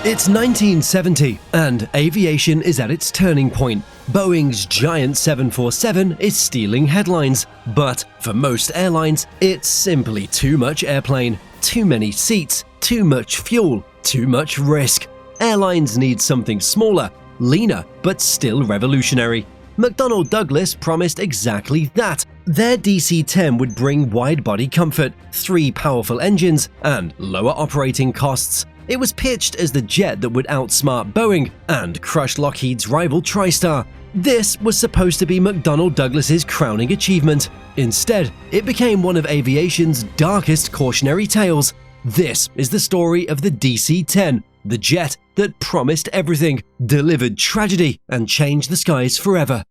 It's 1970, and aviation is at its turning point. Boeing's giant 747 is stealing headlines, but for most airlines, it's simply too much airplane, too many seats, too much fuel, too much risk. Airlines need something smaller, leaner, but still revolutionary. McDonnell Douglas promised exactly that. Their DC-10 would bring wide-body comfort, 3 powerful engines, and lower operating costs. It was pitched as the jet that would outsmart Boeing and crush Lockheed's rival TriStar. This was supposed to be McDonnell Douglas's crowning achievement. Instead, it became one of aviation's darkest cautionary tales. This is the story of the DC-10, the jet that promised everything, delivered tragedy, and changed the skies forever.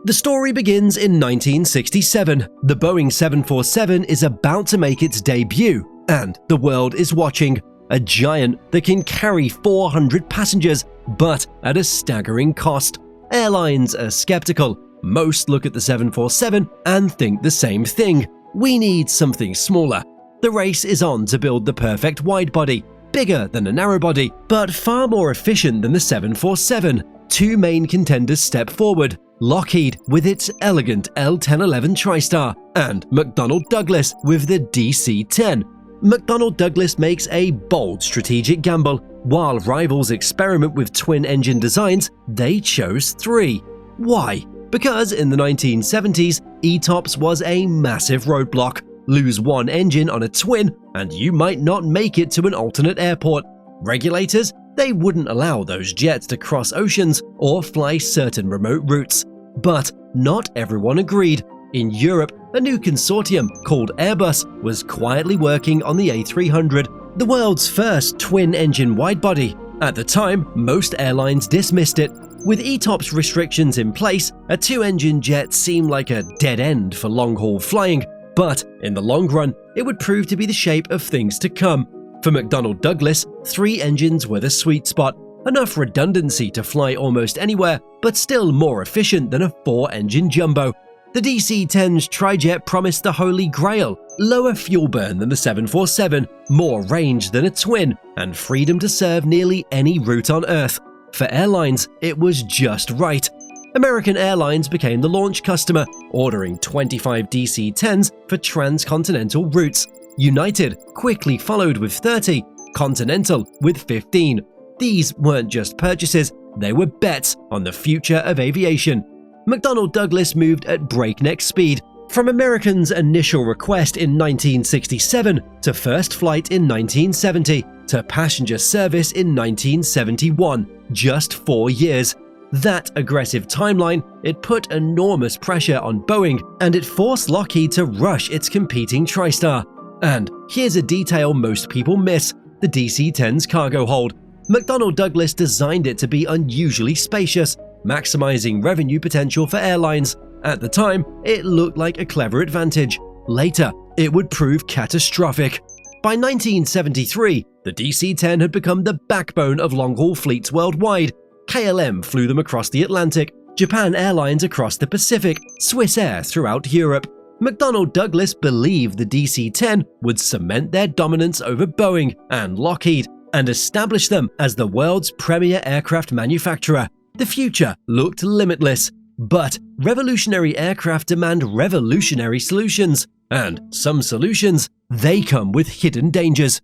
The story begins in 1967. The Boeing 747 is about to make its debut, and the world is watching. A giant that can carry 400 passengers, but at a staggering cost. Airlines are skeptical. Most look at the 747 and think the same thing. We need something smaller. The race is on to build the perfect widebody, bigger than a narrowbody, but far more efficient than the 747. 2 main contenders step forward: Lockheed with its elegant L-1011 TriStar, and McDonnell Douglas with the DC-10. McDonnell Douglas makes a bold strategic gamble. While rivals experiment with twin-engine designs, they chose 3. Why? Because in the 1970s, ETOPS was a massive roadblock. Lose one engine on a twin, and you might not make it to an alternate airport. Regulators? They wouldn't allow those jets to cross oceans or fly certain remote routes. But not everyone agreed. In Europe, a new consortium called Airbus was quietly working on the A300, the world's first twin-engine widebody. At the time, most airlines dismissed it. With ETOPS restrictions in place, a 2-engine jet seemed like a dead end for long-haul flying, but in the long run, it would prove to be the shape of things to come. For McDonnell Douglas, 3 engines were the sweet spot, enough redundancy to fly almost anywhere, but still more efficient than a 4-engine jumbo. The DC-10's trijet promised the holy grail: lower fuel burn than the 747, more range than a twin, and freedom to serve nearly any route on Earth. For airlines, it was just right. American Airlines became the launch customer, ordering 25 DC-10s for transcontinental routes. United quickly followed with 30, Continental with 15. These weren't just purchases, they were bets on the future of aviation. McDonnell Douglas moved at breakneck speed, from Americans' initial request in 1967 to first flight in 1970 to passenger service in 1971, just 4 years. That aggressive timeline, it put enormous pressure on Boeing, and it forced Lockheed to rush its competing TriStar. And here's a detail most people miss: the DC-10's cargo hold. McDonnell Douglas designed it to be unusually spacious, maximizing revenue potential for airlines. At the time, it looked like a clever advantage. Later, it would prove catastrophic. By 1973, the DC-10 had become the backbone of long-haul fleets worldwide. KLM flew them across the Atlantic, Japan Airlines across the Pacific, Swiss Air throughout Europe. McDonnell Douglas believed the DC-10 would cement their dominance over Boeing and Lockheed and establish them as the world's premier aircraft manufacturer. The future looked limitless, but revolutionary aircraft demand revolutionary solutions, and some solutions, they come with hidden dangers.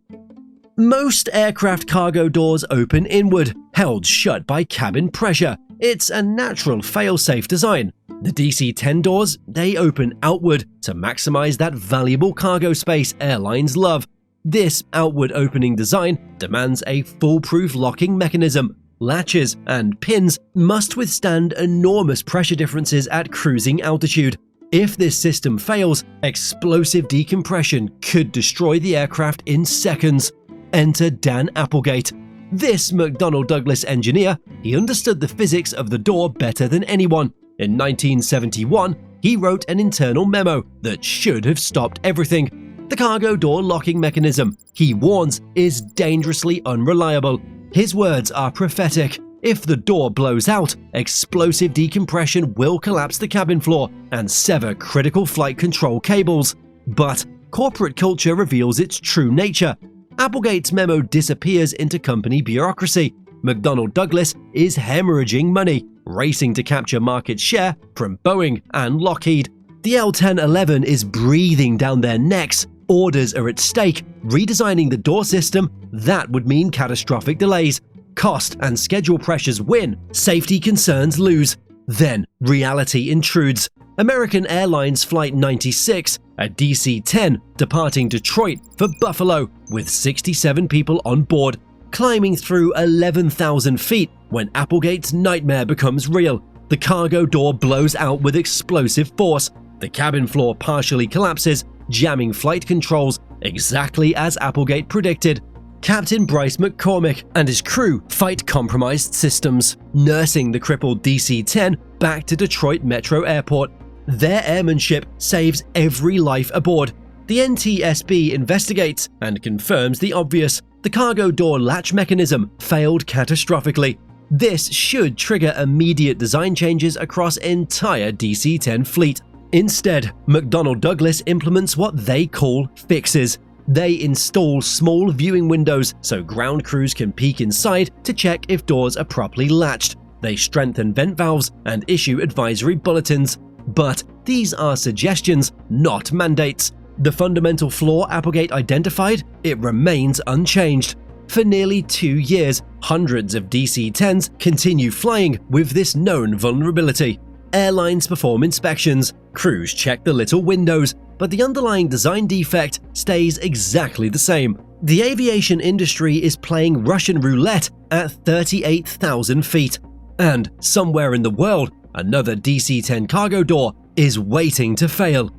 Most aircraft cargo doors open inward, held shut by cabin pressure. It's a natural fail-safe design. The DC-10 doors, they open outward to maximize that valuable cargo space airlines love. This outward opening design demands a foolproof locking mechanism. Latches and pins must withstand enormous pressure differences at cruising altitude. If this system fails, explosive decompression could destroy the aircraft in seconds. Enter Dan Applegate. This McDonnell Douglas engineer, he understood the physics of the door better than anyone. In 1971, he wrote an internal memo that should have stopped everything. The cargo door locking mechanism, he warns, is dangerously unreliable. His words are prophetic. If the door blows out, explosive decompression will collapse the cabin floor and sever critical flight control cables. But corporate culture reveals its true nature. Applegate's memo disappears into company bureaucracy. McDonnell Douglas is hemorrhaging money, racing to capture market share from Boeing and Lockheed. The L-1011 is breathing down their necks. Orders are at stake. Redesigning the door system, that would mean catastrophic delays. Cost and schedule pressures win. Safety concerns lose. Then reality intrudes. American Airlines Flight 96, a DC-10, departing Detroit for Buffalo with 67 people on board, climbing through 11,000 feet when Applegate's nightmare becomes real. The cargo door blows out with explosive force. The cabin floor partially collapses, jamming flight controls exactly as Applegate predicted. Captain Bryce McCormick and his crew fight compromised systems, nursing the crippled DC-10 back to Detroit Metro Airport. Their airmanship saves every life aboard. The NTSB investigates and confirms the obvious. The cargo door latch mechanism failed catastrophically. This should trigger immediate design changes across entire DC-10 fleet. Instead, McDonnell Douglas implements what they call fixes. They install small viewing windows so ground crews can peek inside to check if doors are properly latched. They strengthen vent valves and issue advisory bulletins. But these are suggestions, not mandates. The fundamental flaw Applegate identified, it remains unchanged. For nearly 2 years, hundreds of DC-10s continue flying with this known vulnerability. Airlines perform inspections, crews check the little windows, but the underlying design defect stays exactly the same. The aviation industry is playing Russian roulette at 38,000 feet. And somewhere in the world, another DC-10 cargo door is waiting to fail.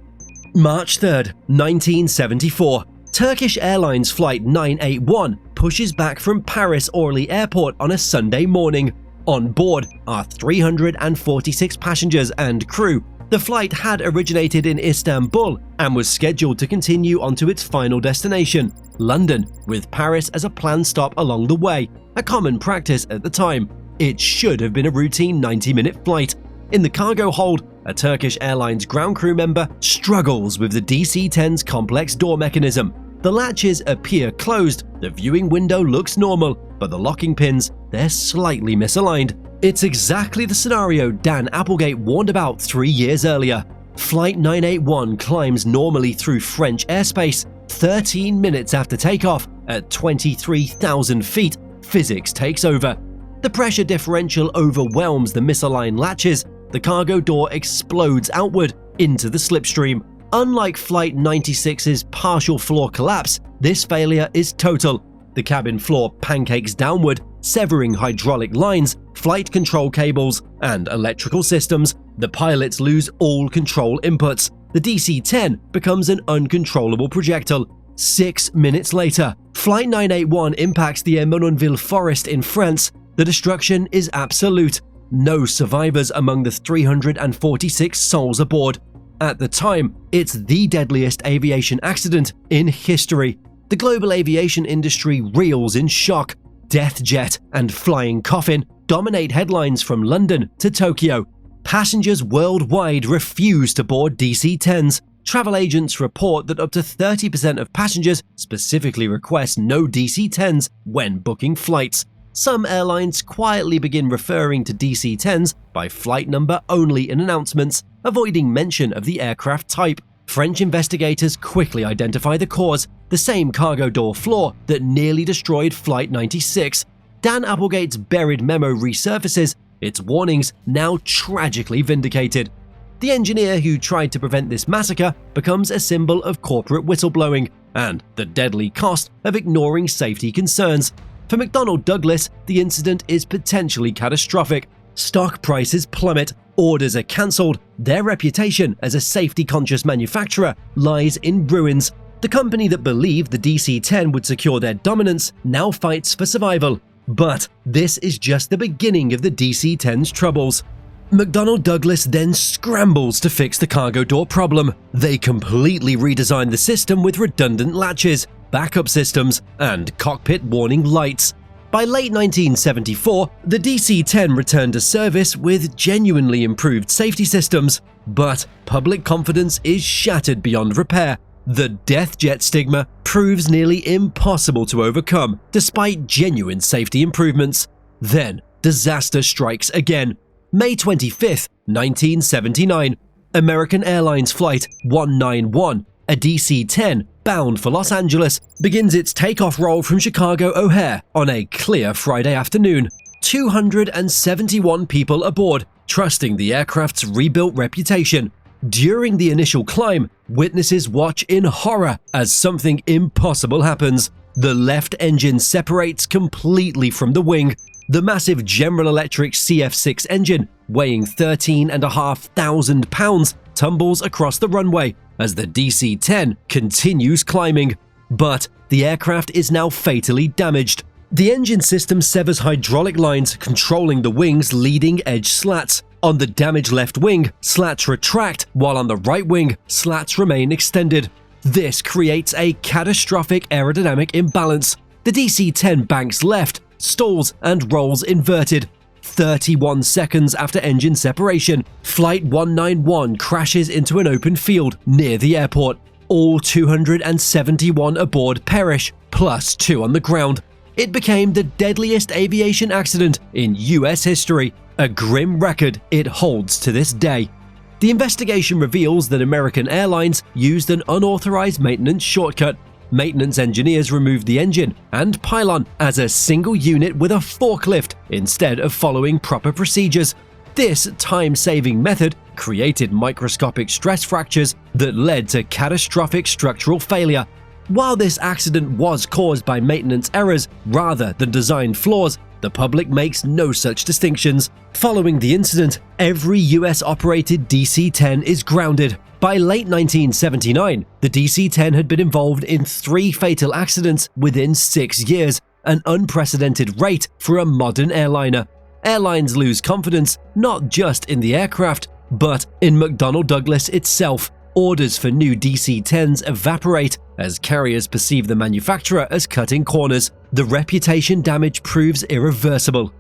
March 3, 1974. Turkish Airlines Flight 981 pushes back from Paris Orly Airport on a Sunday morning. On board are 346 passengers and crew. The flight had originated in Istanbul and was scheduled to continue onto its final destination, London, with Paris as a planned stop along the way, a common practice at the time. It should have been a routine 90-minute flight. In the cargo hold, a Turkish Airlines ground crew member struggles with the DC-10's complex door mechanism. The latches appear closed, the viewing window looks normal, but the locking pins, they're slightly misaligned. It's exactly the scenario Dan Applegate warned about 3 years earlier. Flight 981 climbs normally through French airspace. 13 minutes after takeoff, at 23,000 feet, physics takes over. The pressure differential overwhelms the misaligned latches. The cargo door explodes outward into the slipstream. Unlike Flight 96's partial floor collapse, this failure is total. The cabin floor pancakes downward, severing hydraulic lines, flight control cables, and electrical systems. The pilots lose all control inputs. The DC-10 becomes an uncontrollable projectile. 6 minutes later, Flight 981 impacts the Ermenonville forest in France. The destruction is absolute. No survivors among the 346 souls aboard. At the time, it's the deadliest aviation accident in history. The global aviation industry reels in shock. Death Jet and Flying Coffin dominate headlines from London to Tokyo. Passengers worldwide refuse to board DC-10s. Travel agents report that up to 30% of passengers specifically request no DC-10s when booking flights. Some airlines quietly begin referring to DC-10s by flight number only in announcements, avoiding mention of the aircraft type. French investigators quickly identify the cause, the same cargo door flaw that nearly destroyed Flight 96. Dan Applegate's buried memo resurfaces, its warnings now tragically vindicated. The engineer who tried to prevent this massacre becomes a symbol of corporate whistleblowing and the deadly cost of ignoring safety concerns. For McDonnell Douglas, the incident is potentially catastrophic. Stock prices plummet, orders are cancelled, their reputation as a safety-conscious manufacturer lies in ruins. The company that believed the DC-10 would secure their dominance now fights for survival. But this is just the beginning of the DC-10's troubles. McDonnell Douglas then scrambles to fix the cargo door problem. They completely redesign the system with redundant latches, backup systems, and cockpit warning lights. By late 1974, the DC-10 returned to service with genuinely improved safety systems, but public confidence is shattered beyond repair. The death jet stigma proves nearly impossible to overcome despite genuine safety improvements. Then, disaster strikes again. May 25, 1979, American Airlines Flight 191, a DC-10 bound for Los Angeles, begins its takeoff roll from Chicago O'Hare on a clear Friday afternoon. 271 people aboard, trusting the aircraft's rebuilt reputation. During the initial climb, witnesses watch in horror as something impossible happens. The left engine separates completely from the wing. The massive General Electric CF6 engine, weighing 13,500 pounds, tumbles across the runway as the DC-10 continues climbing. But the aircraft is now fatally damaged. The engine system severs hydraulic lines controlling the wing's leading edge slats. On the damaged left wing, slats retract, while on the right wing, slats remain extended. This creates a catastrophic aerodynamic imbalance. The DC-10 banks left, stalls, and rolls inverted. 31 seconds after engine separation, Flight 191 crashes into an open field near the airport. All 271 aboard perish, plus 2 on the ground. It became the deadliest aviation accident in US history, a grim record it holds to this day. The investigation reveals that American Airlines used an unauthorized maintenance shortcut. Maintenance engineers removed the engine and pylon as a single unit with a forklift instead of following proper procedures. This time-saving method created microscopic stress fractures that led to catastrophic structural failure. While this accident was caused by maintenance errors rather than design flaws, the public makes no such distinctions. Following the incident, every US-operated DC-10 is grounded. By late 1979, the DC-10 had been involved in 3 fatal accidents within 6 years, an unprecedented rate for a modern airliner. Airlines lose confidence not just in the aircraft, but in McDonnell Douglas itself. Orders for new DC-10s evaporate as carriers perceive the manufacturer as cutting corners. The reputation damage proves irreversible.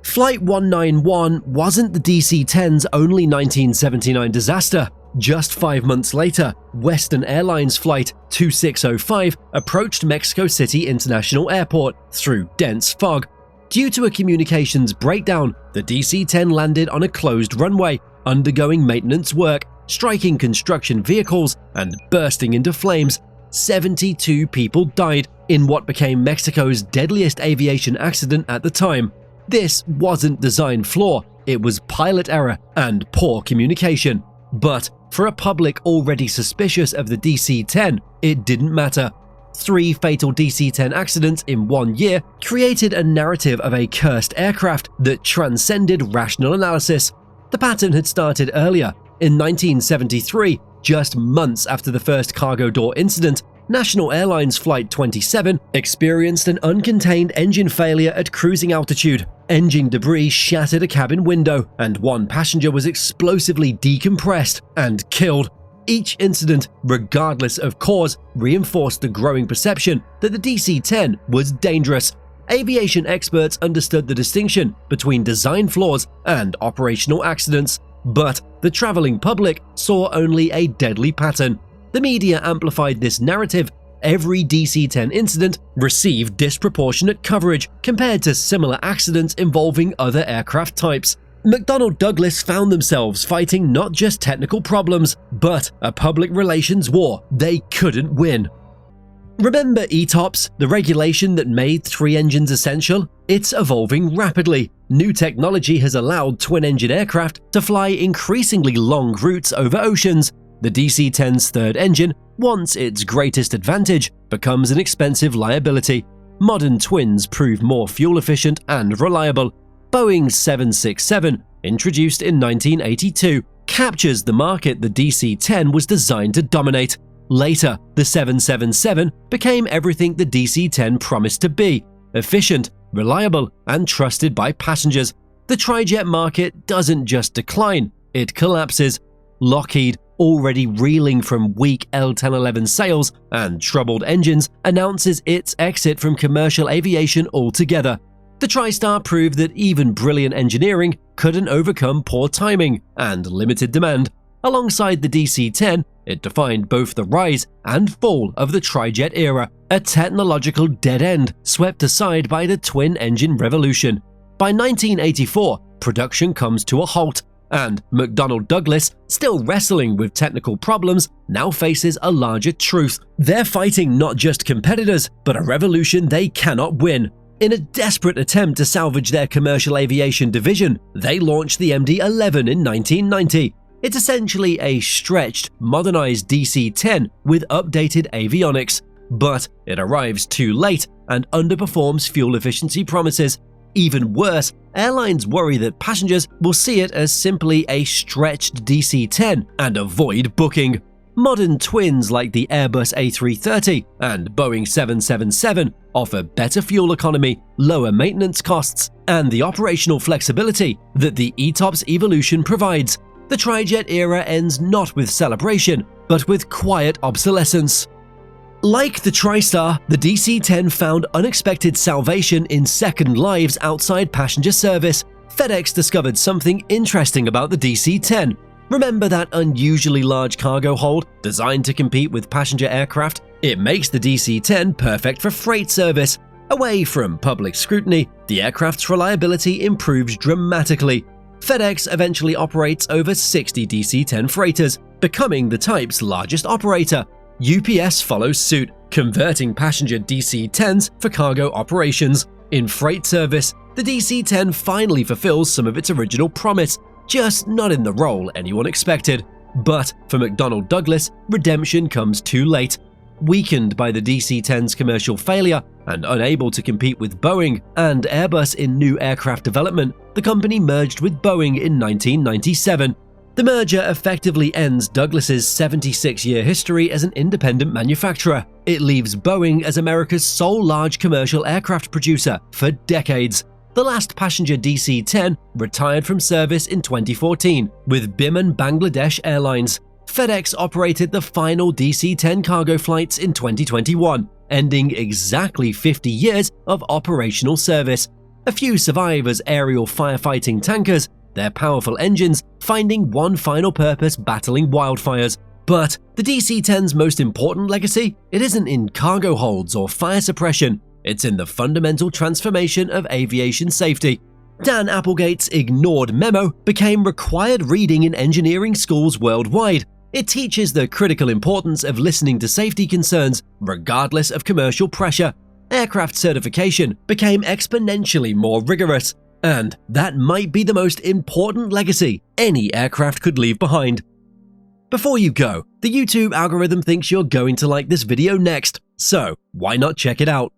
Flight 191 wasn't the DC-10's only 1979 disaster. Just 5 months later, Western Airlines Flight 2605 approached Mexico City International Airport through dense fog. Due to a communications breakdown, the DC-10 landed on a closed runway, undergoing maintenance work, striking construction vehicles, and bursting into flames. 72 people died in what became Mexico's deadliest aviation accident at the time. This wasn't design flaw, it was pilot error and poor communication. But for a public already suspicious of the DC-10, it didn't matter. 3 fatal DC-10 accidents in 1 year created a narrative of a cursed aircraft that transcended rational analysis. The pattern had started earlier. In 1973, just months after the first cargo door incident, National Airlines Flight 27 experienced an uncontained engine failure at cruising altitude. Engine debris shattered a cabin window, and 1 passenger was explosively decompressed and killed. Each incident, regardless of cause, reinforced the growing perception that the DC-10 was dangerous. Aviation experts understood the distinction between design flaws and operational accidents. But the traveling public saw only a deadly pattern. The media amplified this narrative. Every DC-10 incident received disproportionate coverage compared to similar accidents involving other aircraft types. McDonnell Douglas found themselves fighting not just technical problems, but a public relations war they couldn't win. Remember ETOPS, the regulation that made 3 engines essential? It's evolving rapidly. New technology has allowed twin-engine aircraft to fly increasingly long routes over oceans. The DC-10's third engine, once its greatest advantage, becomes an expensive liability. Modern twins prove more fuel-efficient and reliable. Boeing's 767, introduced in 1982, captures the market the DC-10 was designed to dominate. Later, the 777 became everything the DC-10 promised to be: efficient, reliable, and trusted by passengers. The trijet market doesn't just decline, it collapses. Lockheed, already reeling from weak L-1011 sales and troubled engines, announces its exit from commercial aviation altogether. The TriStar proved that even brilliant engineering couldn't overcome poor timing and limited demand. Alongside the DC-10, It defined both the rise and fall of the trijet era, a technological dead end swept aside by the twin-engine revolution. By 1984, production comes to a halt, and McDonnell Douglas, still wrestling with technical problems, now faces a larger truth. They're fighting not just competitors, but a revolution they cannot win. In a desperate attempt to salvage their commercial aviation division, they launched the MD-11 in 1990. It's essentially a stretched, modernized DC-10 with updated avionics. But it arrives too late and underperforms fuel efficiency promises. Even worse, airlines worry that passengers will see it as simply a stretched DC-10 and avoid booking. Modern twins like the Airbus A330 and Boeing 777 offer better fuel economy, lower maintenance costs, and the operational flexibility that the ETOPS evolution provides. The trijet era ends not with celebration, but with quiet obsolescence. Like the TriStar, the DC-10 found unexpected salvation in second lives outside passenger service. FedEx discovered something interesting about the DC-10. Remember that unusually large cargo hold designed to compete with passenger aircraft? It makes the DC-10 perfect for freight service. Away from public scrutiny, the aircraft's reliability improves dramatically. FedEx eventually operates over 60 DC-10 freighters, becoming the type's largest operator. UPS follows suit, converting passenger DC-10s for cargo operations. In freight service, the DC-10 finally fulfills some of its original promise, just not in the role anyone expected. But for McDonnell Douglas, redemption comes too late. Weakened by the DC-10's commercial failure and unable to compete with Boeing and Airbus in new aircraft development, the company merged with Boeing in 1997. The merger effectively ends Douglas's 76-year history as an independent manufacturer. It leaves Boeing as America's sole large commercial aircraft producer for decades. The last passenger DC-10 retired from service in 2014 with Biman Bangladesh Airlines. FedEx operated the final DC-10 cargo flights in 2021, ending exactly 50 years of operational service. A few survive as aerial firefighting tankers, their powerful engines finding one final purpose battling wildfires. But the DC-10's most important legacy? It isn't in cargo holds or fire suppression. It's in the fundamental transformation of aviation safety. Dan Applegate's ignored memo became required reading in engineering schools worldwide. It teaches the critical importance of listening to safety concerns, regardless of commercial pressure. Aircraft certification became exponentially more rigorous. And that might be the most important legacy any aircraft could leave behind. Before you go, the YouTube algorithm thinks you're going to like this video next, so why not check it out?